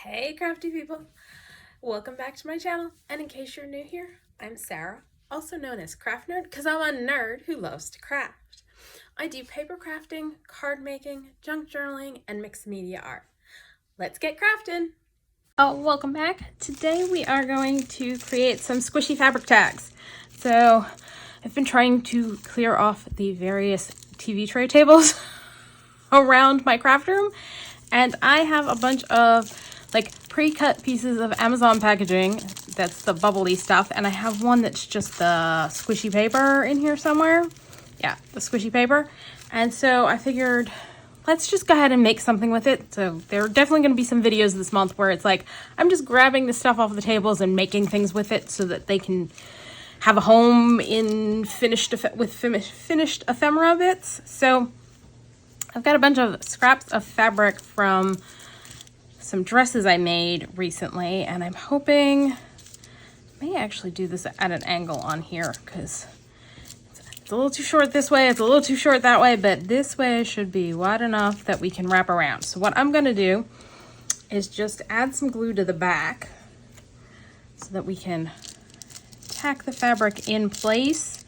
Hey crafty people, welcome back to my channel, and in case you're new here, I'm Sarah, also known as Craft Nerd because I'm a nerd who loves to craft. I do paper crafting, card making, junk journaling, and mixed media art. Let's get crafting! Oh, welcome back. Today we are going to create some squishy fabric tags. So I've been trying to clear off the various TV tray tables around my craft room, and I have a bunch of like pre-cut pieces of Amazon packaging. That's the bubbly stuff, and I have one that's just the squishy paper in here somewhere. Yeah, the squishy paper. And so I figured let's just go ahead and make something with it. So there are definitely going to be some videos this month where it's like I'm just grabbing the stuff off the tables and making things with it so that they can have a home in finished ephemera bits. So I've got a bunch of scraps of fabric from some dresses I made recently, and I'm hoping I may actually do this at an angle on here because it's a little too short this way, it's a little too short that way, but this way should be wide enough that we can wrap around. So what I'm going to do is just add some glue to the back so that we can tack the fabric in place,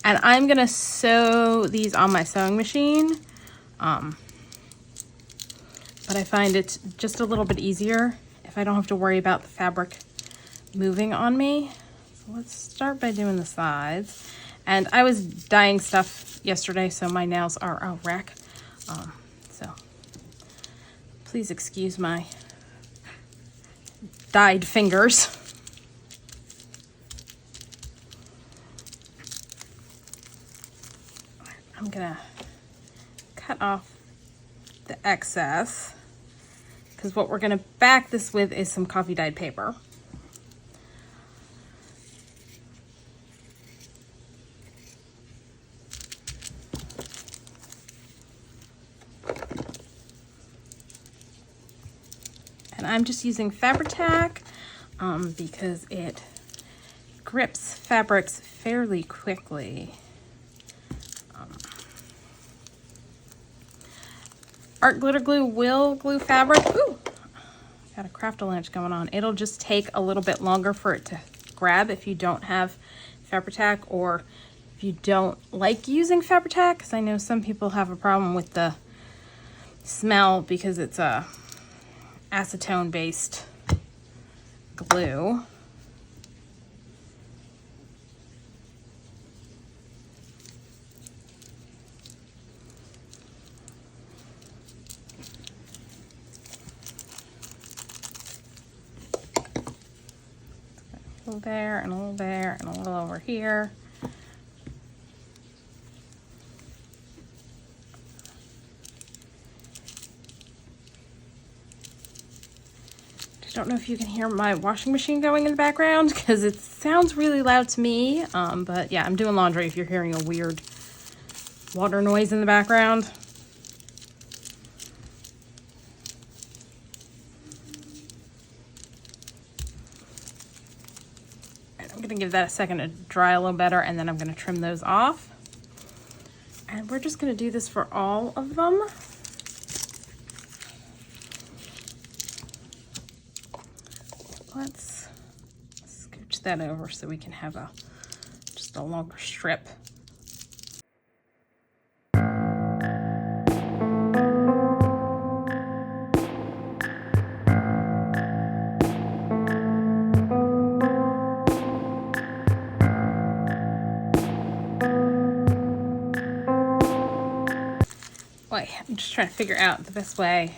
and I'm going to sew these on my sewing machine. But I find it just a little bit easier if I don't have to worry about the fabric moving on me. So let's start by doing the sides. And I was dyeing stuff yesterday, so my nails are a wreck. So please excuse my dyed fingers. I'm gonna cut off the excess because what we're going to back this with is some coffee dyed paper. And I'm just using Fabri-Tac because it grips fabrics fairly quickly. Art glitter glue will glue fabric. Ooh, got a Craft-A-Lunch going on. It'll just take a little bit longer for it to grab if you don't have Fabri-Tac, or if you don't like using Fabri-Tac, because I know some people have a problem with the smell because it's a acetone-based glue. A little there and a little there and a little over here. Just don't know if you can hear my washing machine going in the background because it sounds really loud to me. But yeah, I'm doing laundry if you're hearing a weird water noise in the background. I'm going to give that a second to dry a little better, and then I'm going to trim those off. And we're just going to do this for all of them. Let's scooch that over so we can have just a longer strip. Wait, I'm just trying to figure out the best way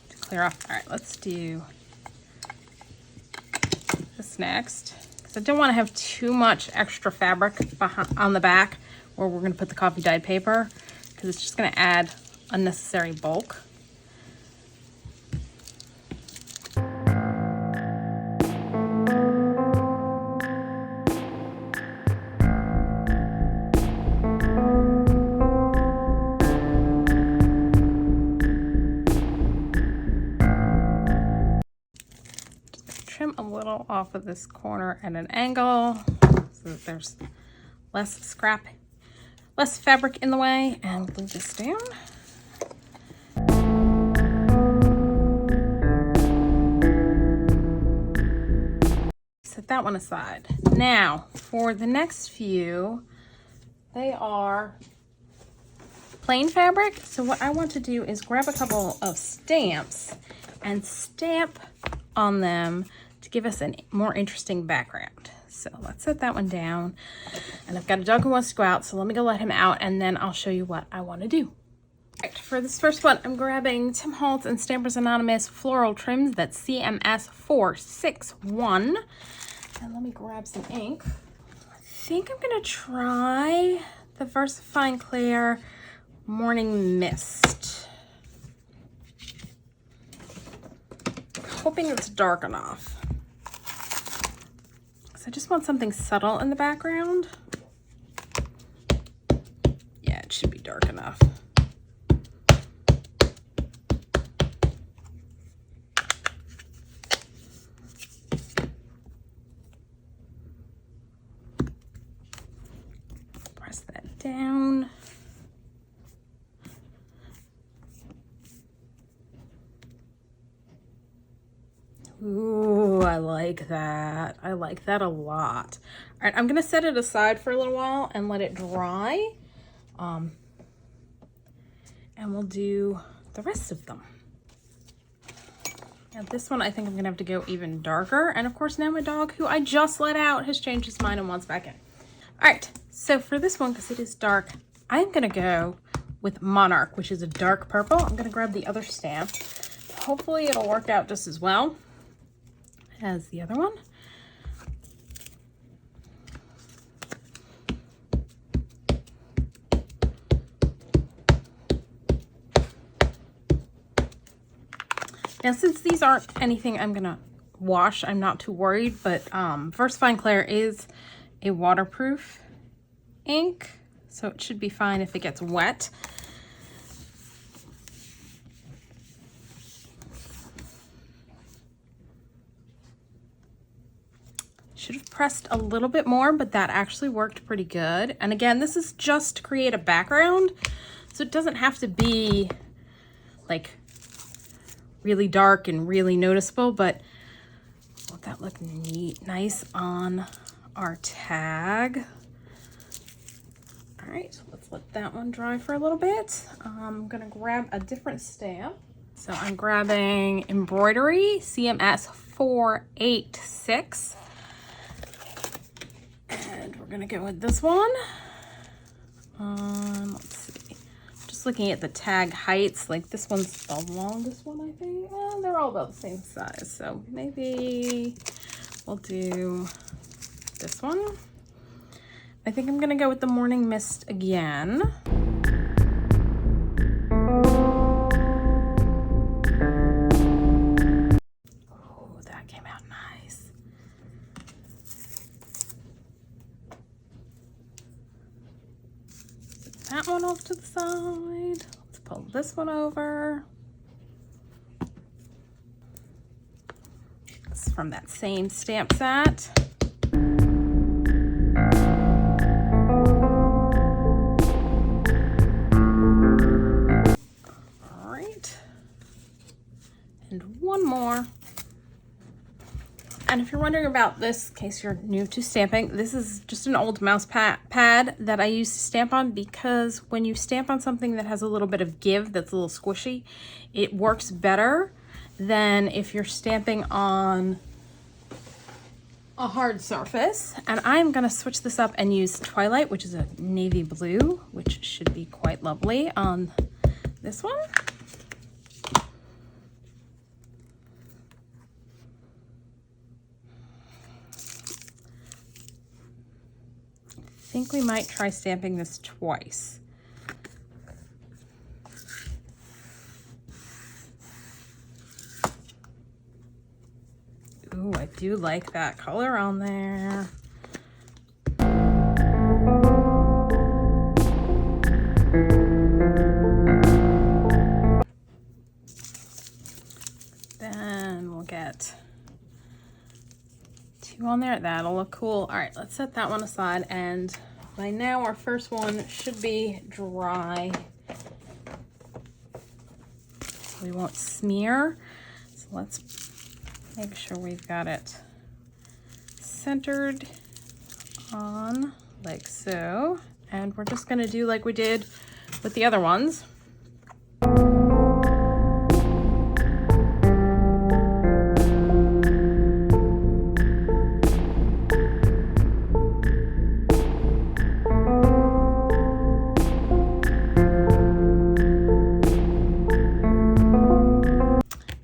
to clear off. All right, let's do this next. Because I don't want to have too much extra fabric on the back where we're going to put the coffee dyed paper, because it's just going to add unnecessary bulk. Trim a little off of this corner at an angle so that there's less fabric in the way, and glue this down. set that one aside. Now, for the next few, they are plain fabric. So what I want to do is grab a couple of stamps and stamp on them to give us a more interesting background. So let's set that one down. And I've got a dog who wants to go out, so let me go let him out, and then I'll show you what I want to do. All right, for this first one, I'm grabbing Tim Holtz and Stampers Anonymous Floral Trims. That's CMS 461. And let me grab some ink. I think I'm gonna try the Versafine Clair Morning Mist. Hoping it's dark enough. So I just want something subtle in the background. Yeah, it should be dark enough. Press that down. Ooh, I like that. I like that a lot. All right, I'm gonna set it aside for a little while and let it dry. And we'll do the rest of them. Now this one, I think I'm gonna have to go even darker. And of course now my dog, who I just let out, has changed his mind and wants back in. All right, so for this one, because it is dark, I'm gonna go with Monarch, which is a dark purple. I'm gonna grab the other stamp. Hopefully it'll work out just as well as the other one. Now, since these aren't anything I'm gonna wash, I'm not too worried, but Versafine Clair is a waterproof ink, so it should be fine if it gets wet. Should have pressed a little bit more, but that actually worked pretty good. And again, this is just to create a background, so it doesn't have to be like really dark and really noticeable, but won't that look neat, nice on our tag? All right, let's let that one dry for a little bit. I'm gonna grab a different stamp. So I'm grabbing Embroidery CMS 486. And we're gonna go with this one. Let's see. Just looking at the tag heights, like this one's the longest one, I think. Well, they're all about the same size, so maybe we'll do this one. I think I'm gonna go with the Morning Mist again. Oh, that came out nice. That one off to the side. Let's pull this one over. It's from that same stamp set. All right. And one more. And if you're wondering about this, in case you're new to stamping, this is just an old mouse pad that I use to stamp on, because when you stamp on something that has a little bit of give, that's a little squishy, it works better than if you're stamping on a hard surface. And I'm gonna switch this up and use Twilight, which is a navy blue, which should be quite lovely on this one. I think we might try stamping this twice. Ooh, I do like that color on there. Then we'll get two on there. That'll look cool. All right, let's set that one aside. And by now our first one should be dry, so we won't smear. So let's make sure we've got it centered on like so. And we're just gonna do like we did with the other ones.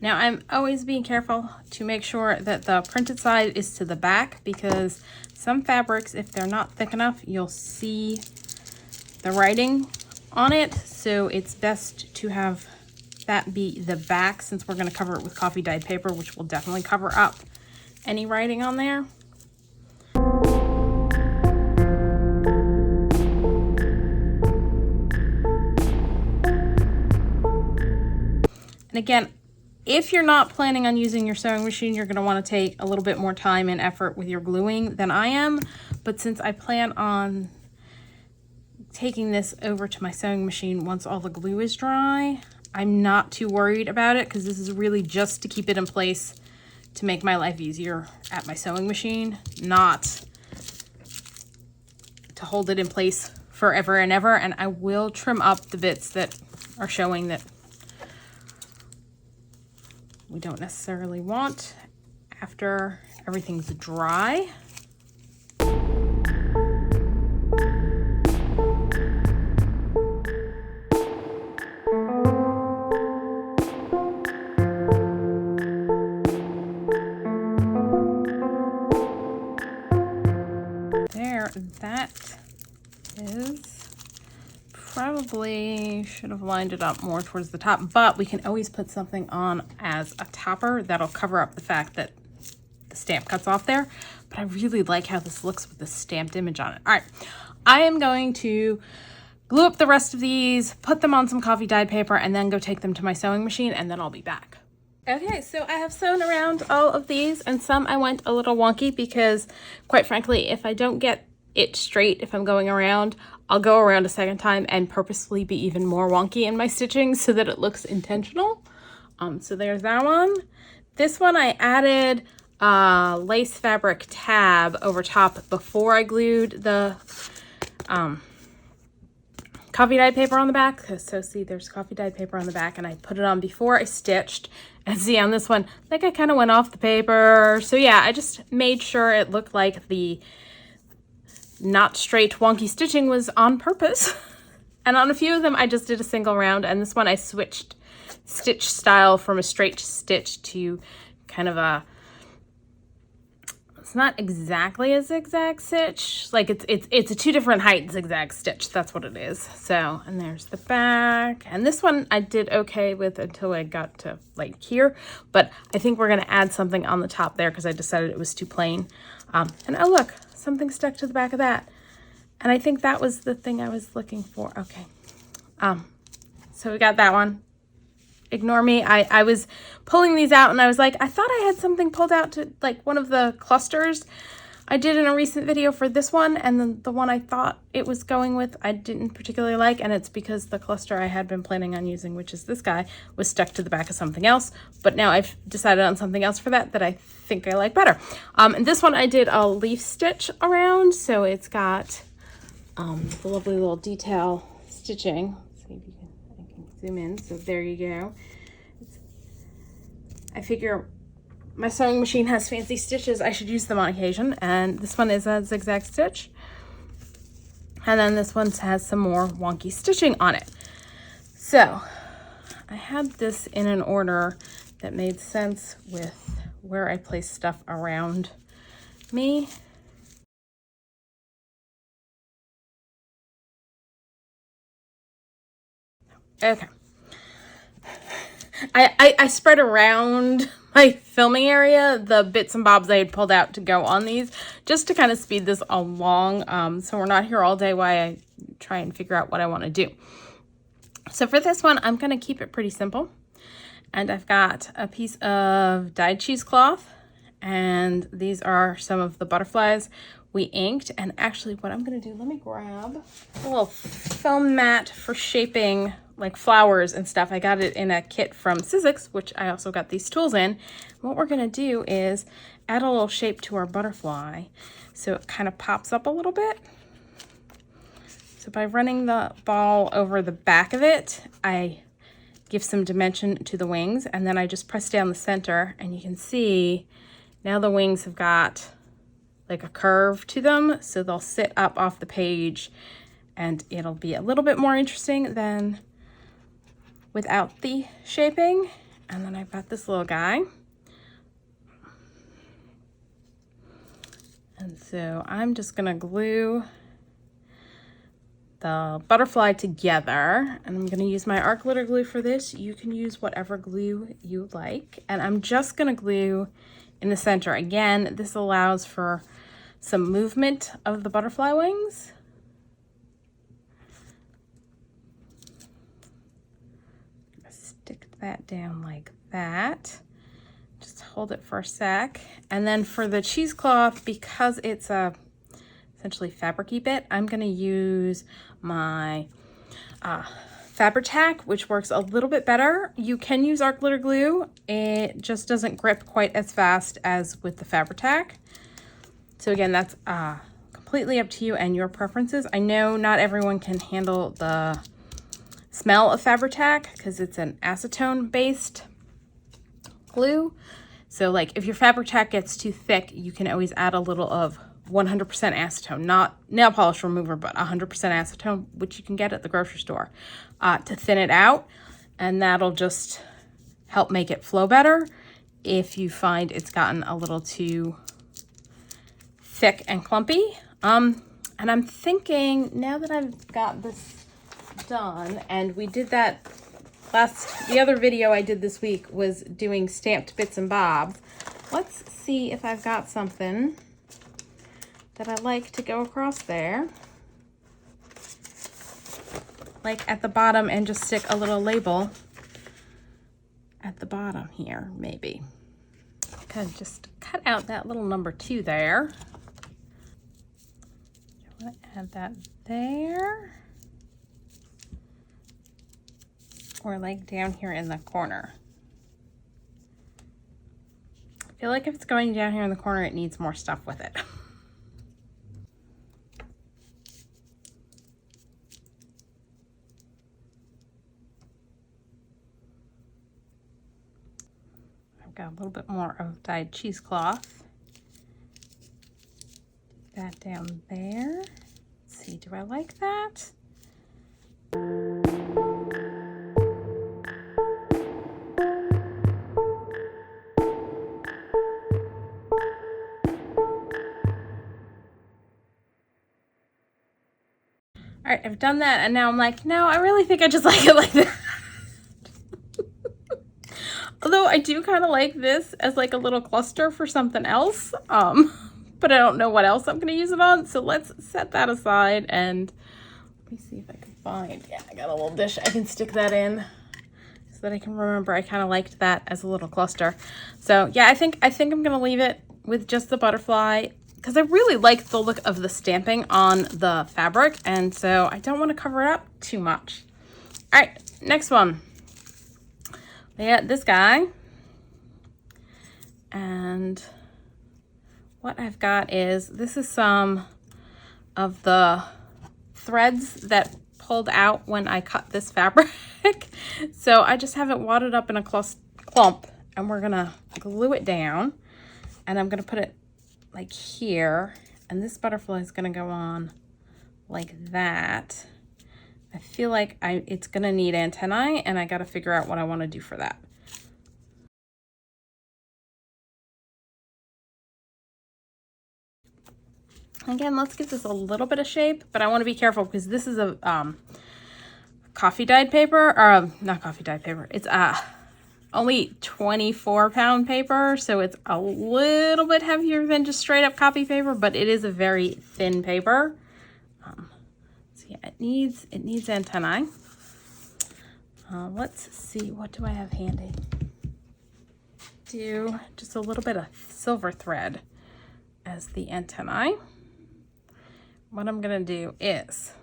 Now I'm always being careful to make sure that the printed side is to the back, because some fabrics, if they're not thick enough, you'll see the writing on it. So it's best to have that be the back, since we're going to cover it with coffee dyed paper, which will definitely cover up any writing on there. And again, if you're not planning on using your sewing machine, you're going to want to take a little bit more time and effort with your gluing than I am. But since I plan on taking this over to my sewing machine once all the glue is dry, I'm not too worried about it, because this is really just to keep it in place to make my life easier at my sewing machine, not to hold it in place forever and ever. And I will trim up the bits that are showing that we don't necessarily want after everything's dry. There, that is probably should have lined it up more towards the top, but we can always put something on as a topper that'll cover up the fact that the stamp cuts off there. But I really like how this looks with the stamped image on it. All right, I am going to glue up the rest of these, put them on some coffee dyed paper, and then go take them to my sewing machine, and then I'll be back. Okay, so I have sewn around all of these, and some I went a little wonky because, quite frankly, if I don't get it straight, if I'm going around, I'll go around a second time and purposefully be even more wonky in my stitching so that it looks intentional. So there's that one. This one I added lace fabric tab over top before I glued the coffee dyed paper on the back. So see, there's coffee dyed paper on the back, and I put it on before I stitched. And see, on this one, like, I kind of went off the paper. So yeah, I just made sure it looked like the not straight wonky stitching was on purpose. And on a few of them I just did a single round, and this one I switched stitch style from a straight stitch to kind of a, it's not exactly a zigzag stitch, like it's a two different height zigzag stitch, that's what it is. So, and there's the back, and this one I did okay with until I got to like here, but I think we're going to add something on the top there because I decided it was too plain. And oh look, something stuck to the back of that. And I think that was the thing I was looking for. Okay. So we got that one. Ignore me. I was pulling these out and I was like, I thought I had something pulled out to like one of the clusters I did in a recent video for this one. And then the one I thought it was going with, I didn't particularly like. And it's because the cluster I had been planning on using, which is this guy, was stuck to the back of something else. But now I've decided on something else for that I think I like better. And this one I did a leaf stitch around. So it's got the lovely little detail stitching. Let's see if you I can zoom in. So there you go. I figure my sewing machine has fancy stitches, I should use them on occasion. And this one is a zigzag stitch. And then this one has some more wonky stitching on it. So I had this in an order that made sense with where I place stuff around me. Okay. I spread around my filming area the bits and bobs I had pulled out to go on these, just to kind of speed this along. So we're not here all day while I try and figure out what I want to do. So for this one, I'm going to keep it pretty simple. And I've got a piece of dyed cheesecloth, and these are some of the butterflies we inked. And actually what I'm going to do, let me grab a little foam mat for shaping like flowers and stuff. I got it in a kit from Sizzix, which I also got these tools in. What we're going to do is add a little shape to our butterfly so it kind of pops up a little bit. So by running the ball over the back of it, I give some dimension to the wings, and then I just press down the center, and you can see now the wings have got like a curve to them, so they'll sit up off the page, and it'll be a little bit more interesting than without the shaping. And then I've got this little guy. And so I'm just gonna glue the butterfly together, and I'm gonna use my art glitter glue for this. You can use whatever glue you like. And I'm just gonna glue in the center. Again, this allows for some movement of the butterfly wings. Stick that down like that. Just hold it for a sec. And then for the cheesecloth, because it's a essentially fabric-y bit, I'm gonna use my Fabri-Tac, which works a little bit better. You can use art glitter glue. It just doesn't grip quite as fast as with the Fabri-Tac. So again, that's completely up to you and your preferences. I know not everyone can handle the smell of Fabri-Tac because it's an acetone-based glue. So like if your Fabri-Tac gets too thick, you can always add a little of 100% acetone, not nail polish remover, but 100% acetone, which you can get at the grocery store, to thin it out. And that'll just help make it flow better if you find it's gotten a little too thick and clumpy. And I'm thinking, now that I've got this done, and we did that the other video I did this week was doing stamped bits and bobs. Let's see if I've got something that I like to go across there, like at the bottom, and just stick a little label at the bottom here, maybe. Could just cut out that little number 2 there. I'm gonna add that there, or like down here in the corner. I feel like if it's going down here in the corner, it needs more stuff with it. I've got a little bit more of dyed cheesecloth. That down there. Let's see, do I like that? All right, I've done that, and now I'm like, no, I really think I just like it like that. Although I do kind of like this as like a little cluster for something else, but I don't know what else I'm going to use it on. So let's set that aside, and let me see if I can find, yeah, I got a little dish I can stick that in so that I can remember I kind of liked that as a little cluster. So yeah, I think I'm going to leave it with just the butterfly because I really like the look of the stamping on the fabric, and so I don't want to cover it up too much. All right, next one. I got this guy, and what I've got is, this is some of the threads that pulled out when I cut this fabric. So I just have it wadded up in a clump, and we're gonna glue it down, and I'm gonna put it like here, and this butterfly is gonna go on like that. I feel like it's gonna need antennae, and I gotta figure out what I wanna do for that. Again, let's give this a little bit of shape, but I wanna be careful because this is a coffee dyed paper, or not coffee dyed paper, it's only 24-pound paper, so it's a little bit heavier than just straight up copy paper, but it is a very thin paper. Yeah, it needs antennae. Let's see, what do I have handy? Do just a little bit of silver thread as the antennae. What I'm gonna do is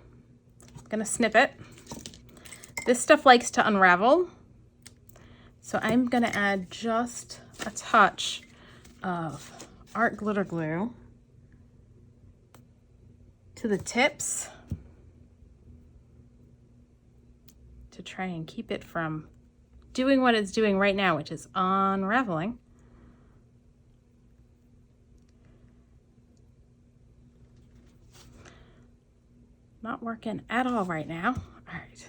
I'm gonna snip it. This stuff likes to unravel, so I'm gonna add just a touch of art glitter glue to the tips to try and keep it from doing what it's doing right now, which is unraveling. Not working at all right now. All right.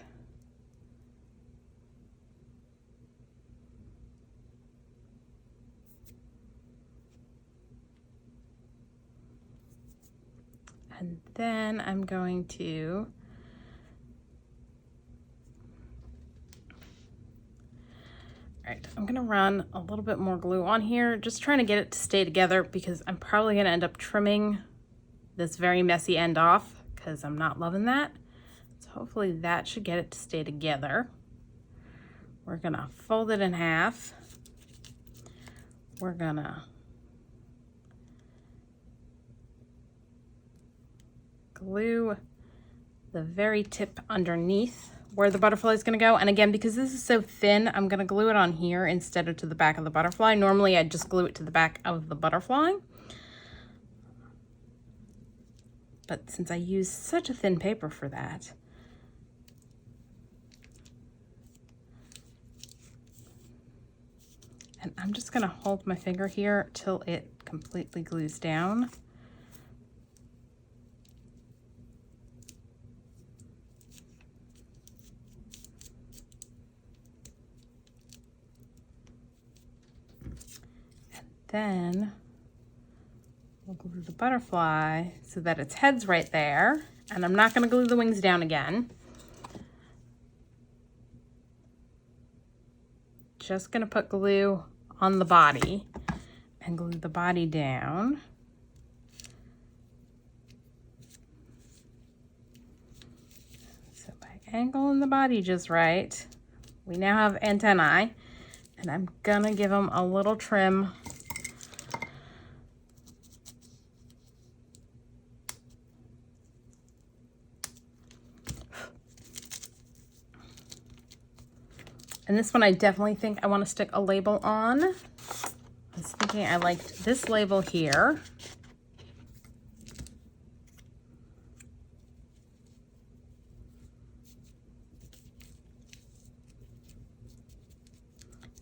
And then I'm going to I'm gonna run a little bit more glue on here, just trying to get it to stay together because I'm probably gonna end up trimming this very messy end off because I'm not loving that. So hopefully that should get it to stay together. We're gonna fold it in half. We're gonna glue the very tip underneath where the butterfly is going to go. And again, because this is so thin, I'm going to glue it on here instead of to the back of the butterfly. Normally I'd just glue it to the back of the butterfly, but since I use such a thin paper for that, and I'm just going to hold my finger here till it completely glues down. Then we'll glue the butterfly so that its head's right there. And I'm not going to glue the wings down again. Just going to put glue on the body and glue the body down. So by angling the body just right, we now have antennae, and I'm going to give them a little trim. And this one I definitely think I want to stick a label on. I was thinking I liked this label here.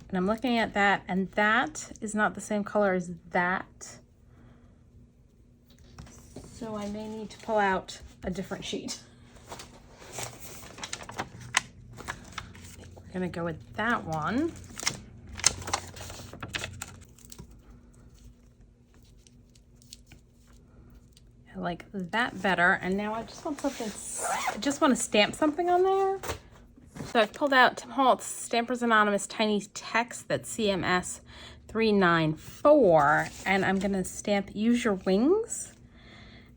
And I'm looking at that, and that is not the same color as that. So I may need to pull out a different sheet. We're gonna go with that one. I like that better. And now I just want something, I just want to stamp something on there. So I've pulled out Tim Holtz Stampers Anonymous Tiny Text, that's CMS 394, and I'm gonna stamp Use Your Wings.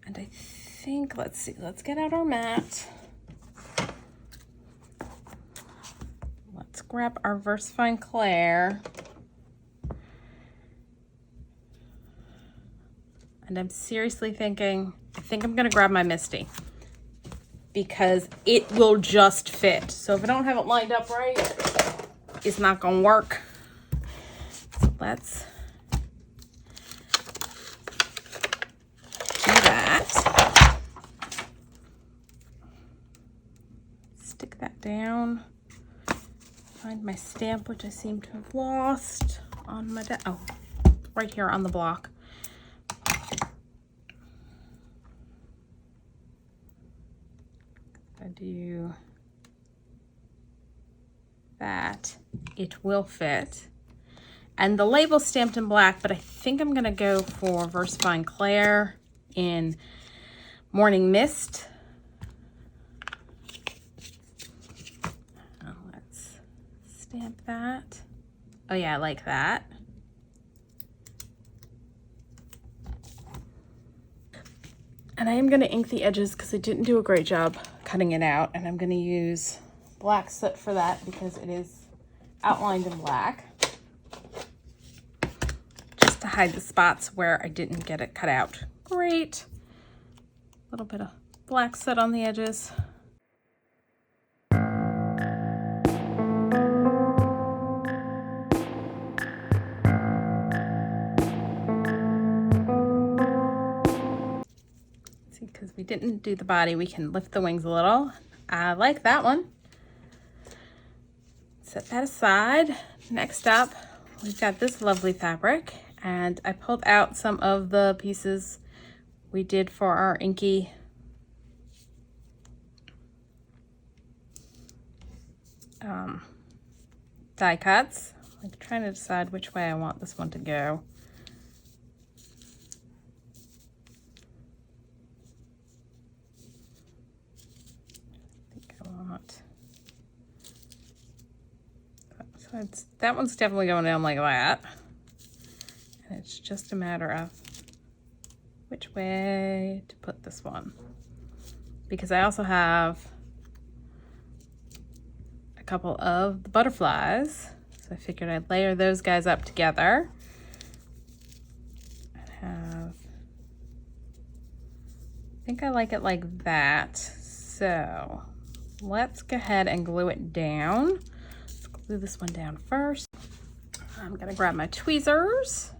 And I think, let's see, let's get out our mat. Let's grab our Versafine Clair. And I'm seriously thinking, I think I'm gonna grab my Misty because it will just fit. So if I don't have it lined up right, it's not gonna work. So let's do that. Stick that down. Find my stamp, which I seem to have lost on my desk. Oh, right here on the block. If I do that, it will fit. And the label's stamped in black, but I think I'm gonna go for Versafine Clair in Morning Mist. Stamp that. Oh yeah, I like that. And I am going to ink the edges because I didn't do a great job cutting it out. And I'm going to use black soot for that because it is outlined in black. Just to hide the spots where I didn't get it cut out. Great. A little bit of black soot on the edges. because we didn't do the body, we can lift the wings a little. I like that one. Set that aside. Next up, we've got this lovely fabric, and I pulled out some of the pieces we did for our inky die cuts. I'm trying to decide which way I want this one to go. That one's definitely going down like that. And it's just a matter of which way to put this one. Because I also have a couple of the butterflies. So I figured I'd layer those guys up together. I think I like it like that. So let's go ahead and glue it down. Glue this one down first. I'm gonna grab my tweezers.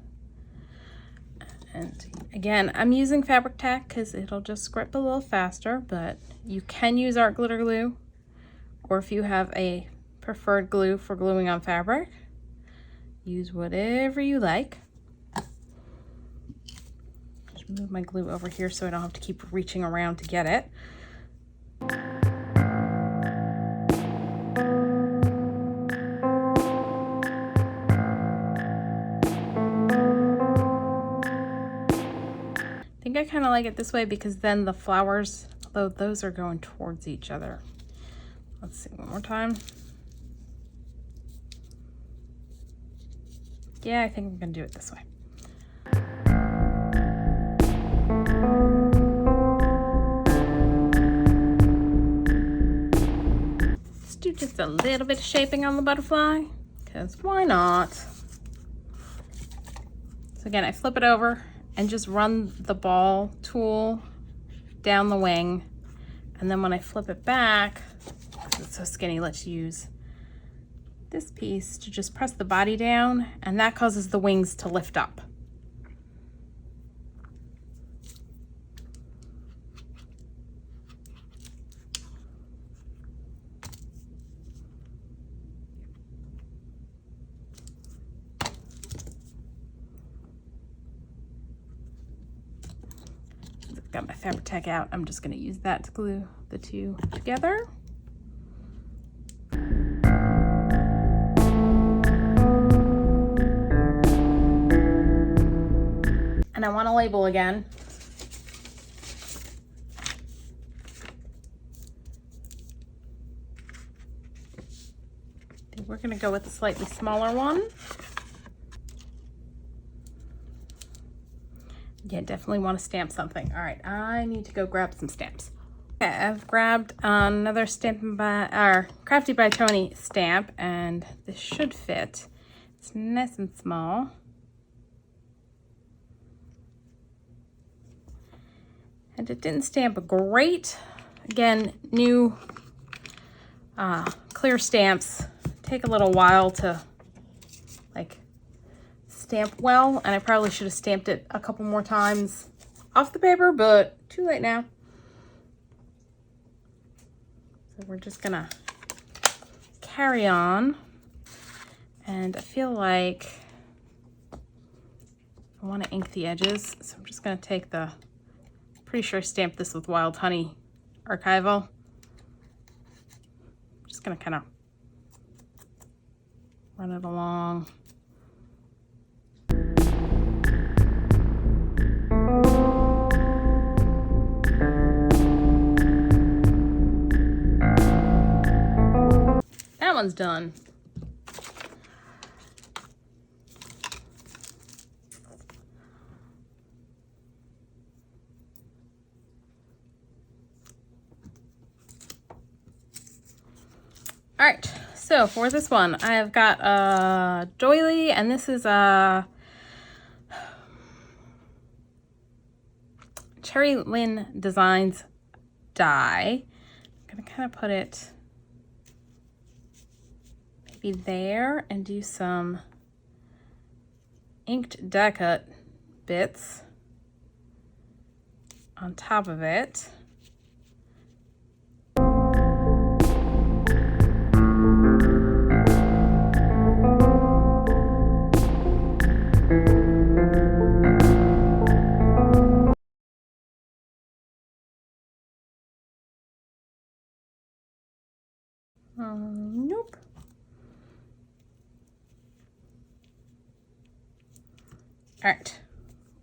And again, I'm using fabric tack because it'll just grip a little faster, but you can use art glitter glue, or if you have a preferred glue for gluing on fabric, use whatever you like. Just move my glue over here so I don't have to keep reaching around to get it. I think I kind of like it this way because then the flowers, although those are going towards each other. Let's see, one more time. Yeah, I think I'm gonna do it this way. Let's do just a little bit of shaping on the butterfly, because why not? So again, I flip it over and just run the ball tool down the wing. And then when I flip it back, because it's so skinny, let's use this piece to just press the body down, and that causes the wings to lift up. Got my fabric tack out. I'm just going to use that to glue the two together. And I want to label again. We're going to go with a slightly smaller one. Yeah, definitely want to stamp something. All right, I need to go grab some stamps. Okay, I've grabbed another Stampin' by, or Crafty by Tony stamp, and this should fit. It's nice and small. And it didn't stamp great. Again, new clear stamps take a little while to like stamp well, and I probably should have stamped it a couple more times off the paper, but too late now. So we're just gonna carry on, and I feel like I want to ink the edges, so I'm just gonna take the, pretty sure I stamped this with Wild Honey Archival. I'm just gonna kind of run it along. That one's done. All right, so for this one, I have got a doily, and this is a Cherry Lynn Designs die. I'm gonna kind of put it maybe there and do some inked die cut bits on top of it. Nope. All right,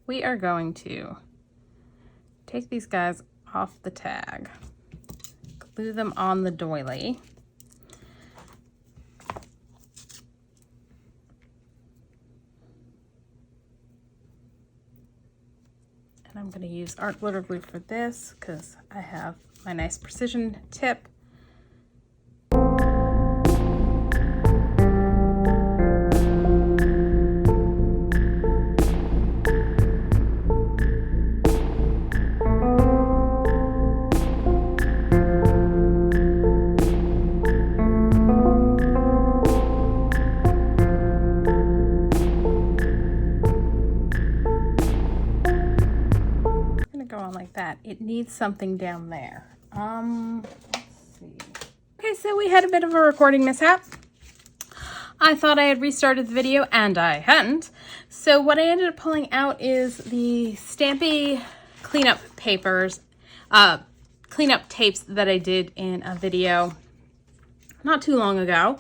we are going to take these guys off the tag, glue them on the doily. And I'm going to use art glitter glue for this because I have my nice precision tip. Like that. It needs something down there. Let's see. Okay, so we had a bit of a recording mishap. I thought I had restarted the video and I hadn't. So what I ended up pulling out is the Stampy cleanup papers, cleanup tapes that I did in a video not too long ago.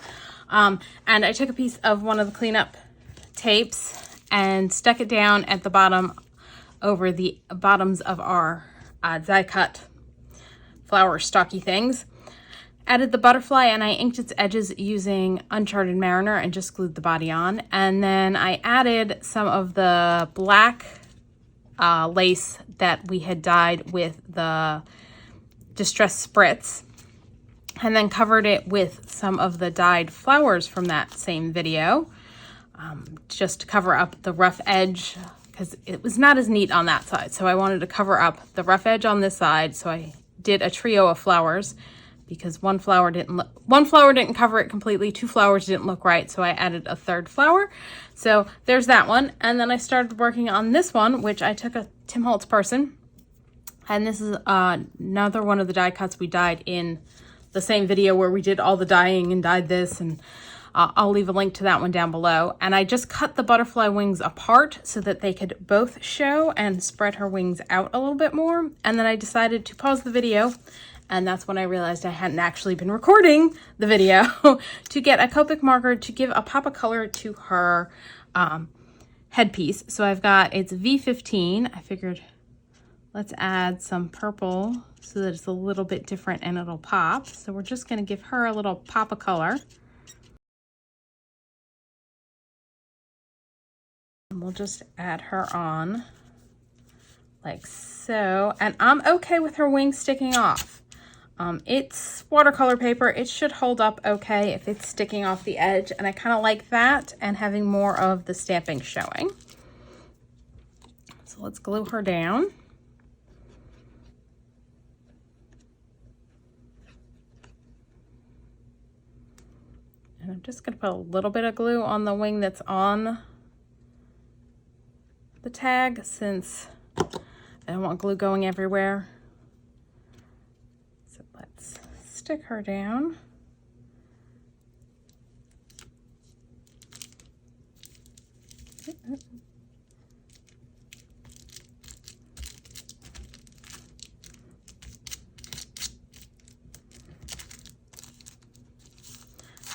And I took a piece of one of the cleanup tapes and stuck it down at the bottom over the bottoms of our die cut flower stocky things. Added the butterfly and I inked its edges using Uncharted Mariner and just glued the body on. And then I added some of the black lace that we had dyed with the Distress Spritz, and then covered it with some of the dyed flowers from that same video, just to cover up the rough edge, because it was not as neat on that side. So I wanted to cover up the rough edge on this side. So I did a trio of flowers because one flower didn't cover it completely. 2 flowers didn't look right. So I added a 3rd flower. So there's that one. And then I started working on this one, which I took a Tim Holtz person. And this is another one of the die cuts we dyed in the same video where we did all the dyeing and dyed this, and I'll leave a link to that one down below. And I just cut the butterfly wings apart so that they could both show and spread her wings out a little bit more. And then I decided to pause the video, and that's when I realized I hadn't actually been recording the video, to get a Copic marker to give a pop of color to her headpiece. So I've got, it's V15. I figured let's add some purple so that it's a little bit different and it'll pop. So we're just going to give her a little pop of color. And we'll just add her on like so. And I'm okay with her wings sticking off. It's watercolor paper. It should hold up okay if it's sticking off the edge. And I kind of like that and having more of the stamping showing. So let's glue her down. And I'm just going to put a little bit of glue on the wing that's on the tag, since I don't want glue going everywhere. So let's stick her down.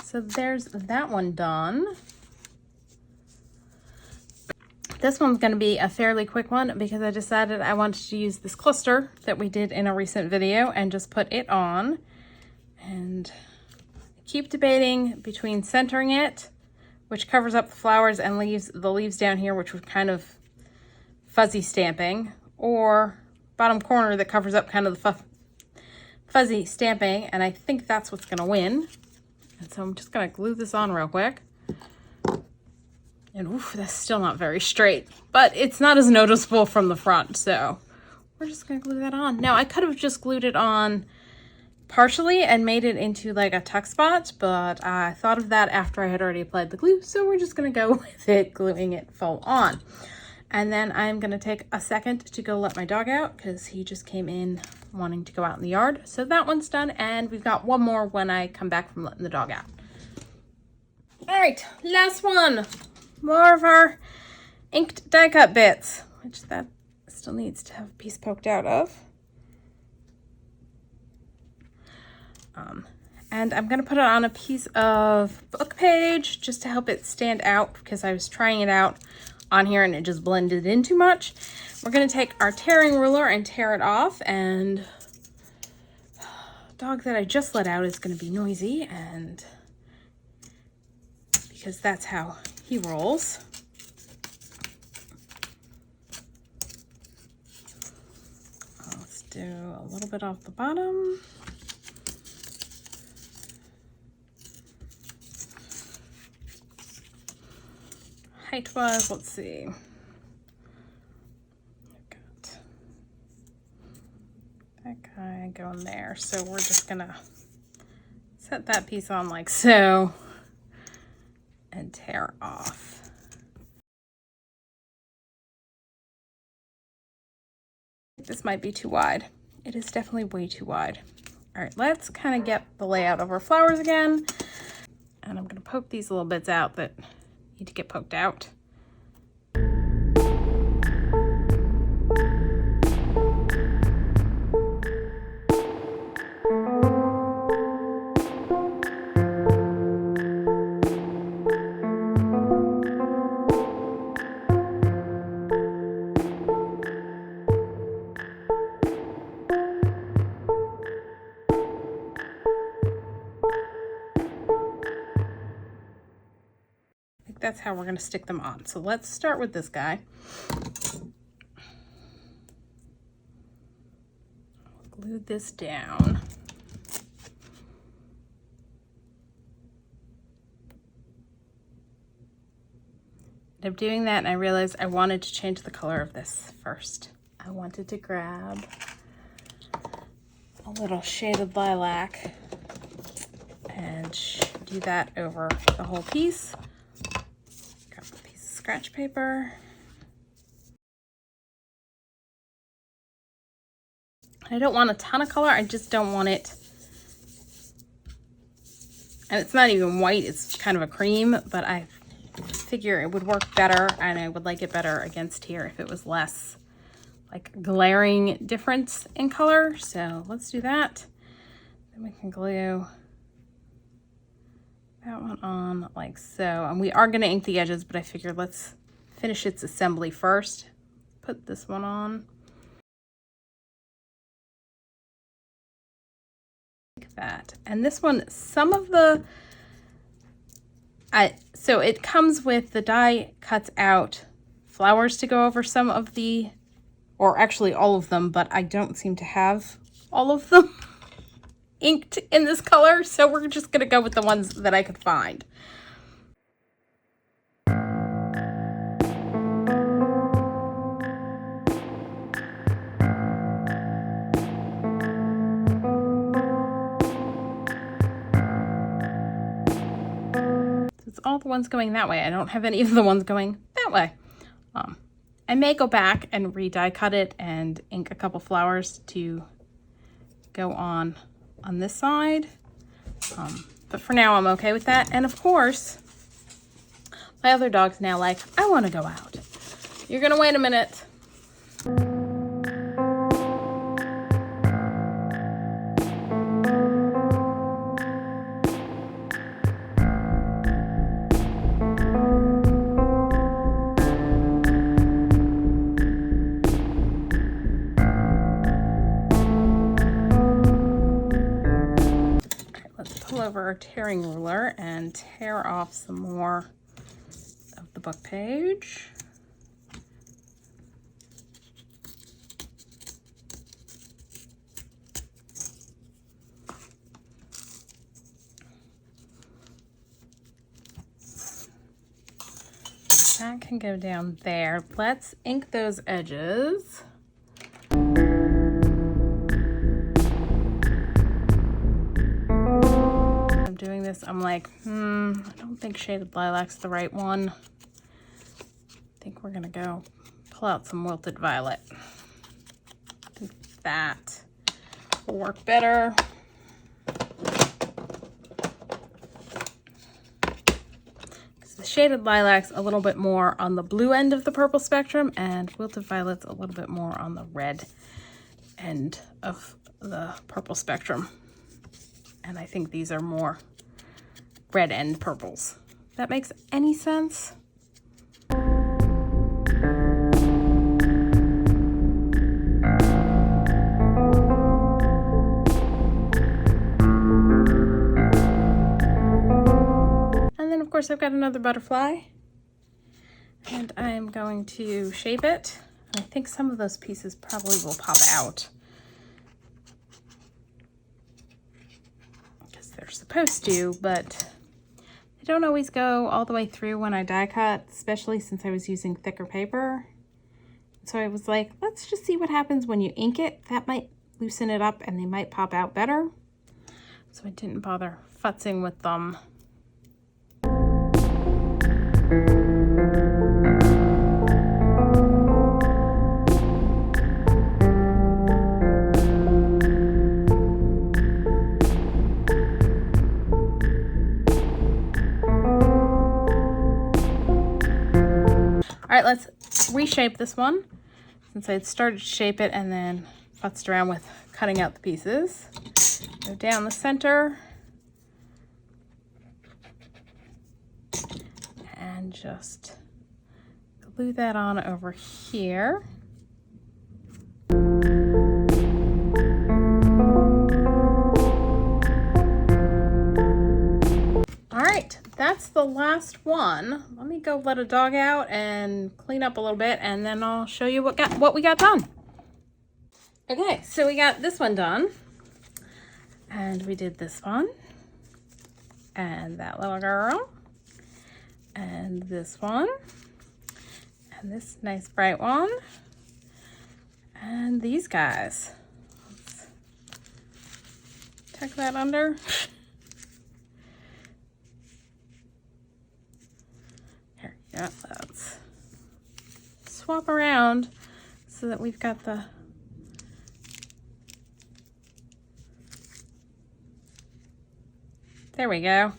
So there's that one done. This one's going to be a fairly quick one because I decided I wanted to use this cluster that we did in a recent video and just put it on. And keep debating between centering it, which covers up the flowers and leaves the leaves down here, which was kind of fuzzy stamping, or bottom corner that covers up kind of the fuzzy stamping. And I think that's what's going to win. And so I'm just going to glue this on real quick. And oof, that's still not very straight, but it's not as noticeable from the front. So we're just going to glue that on. Now I could have just glued it on partially and made it into like a tuck spot, but I thought of that after I had already applied the glue. So we're just going to go with it, gluing it full on. And then I'm gonna take a second to go let my dog out because he just came in wanting to go out in the yard. So that one's done, and we've got one more when I come back from letting the dog out. All right, last one. More of our inked die cut bits, which that still needs to have a piece poked out of. And I'm gonna put it on a piece of book page just to help it stand out because I was trying it out on here and it just blended in too much. We're gonna take our tearing ruler and tear it off, and the dog that I just let out is gonna be noisy, and because that's how he rolls. Let's do a little bit off the bottom. Height-wise, let's see. I've got that guy going there, so we're just gonna set that piece on like so and tear off. This might be too wide. It is definitely way too wide. All right, let's kind of get the layout of our flowers again. And I'm gonna poke these little bits out that need to get poked out. That's how we're going to stick them on. So let's start with this guy. Glue this down. Ended up doing that, and I realized I wanted to change the color of this first. I wanted to grab a little shaded lilac and do that over the whole piece. Scratch paper. I don't want a ton of color, I just don't want it, and it's not even white, it's kind of a cream, but I figure it would work better and I would like it better against here if it was less like glaring difference in color. So let's do that. Then we can glue that one on like so, and we are going to ink the edges, but I figured let's finish its assembly first. Put this one on like that, and this one, some of the so it comes with the die cuts out flowers to go over some of the, or actually all of them, but I don't seem to have all of them inked in this color, so we're just gonna go with the ones that I could find. So it's all the ones going that way. I don't have any of the ones going that way. I may go back and re-die cut it and ink a couple flowers to go on this side, but for now I'm okay with that. And of course my other dog's now like, I want to go out. You're gonna wait a minute. Over our tearing ruler and tear off some more of the book page. That can go down there. Let's ink those edges. Doing this, I'm like, I don't think shaded lilac's the right one. I think we're gonna go pull out some wilted violet. I think that will work better. The shaded lilac's a little bit more on the blue end of the purple spectrum, and wilted violet's a little bit more on the red end of the purple spectrum. And I think these are more red end purples. That makes any sense? Of course, I've got another butterfly, and I'm going to shape it. I think some of those pieces probably will pop out because they're supposed to, but they don't always go all the way through when I die cut, especially since I was using thicker paper. So I was like, let's just see what happens when you ink it. That might loosen it up and they might pop out better. So I didn't bother futzing with them. All right, let's reshape this one since I had started to shape it and then futzed around with cutting out the pieces. Go down the center and just glue that on over here. All right, that's the last one. Let me go let a dog out and clean up a little bit, and then I'll show you what we got done. Okay, so we got this one done, and we did this one, and that little girl, and this one, and this nice bright one, and these guys. Let's tuck that under. Here, yeah, let's swap around so that we've got the there we go.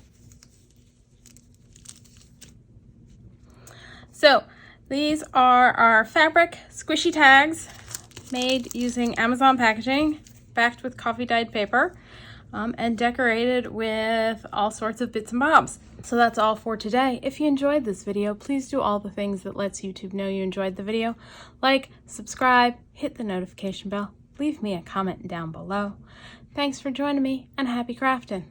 So these are our fabric squishy tags made using Amazon packaging, backed with coffee dyed paper, and decorated with all sorts of bits and bobs. So that's all for today. If you enjoyed this video, please do all the things that lets YouTube know you enjoyed the video. Like, subscribe, hit the notification bell, leave me a comment down below. Thanks for joining me, and happy crafting.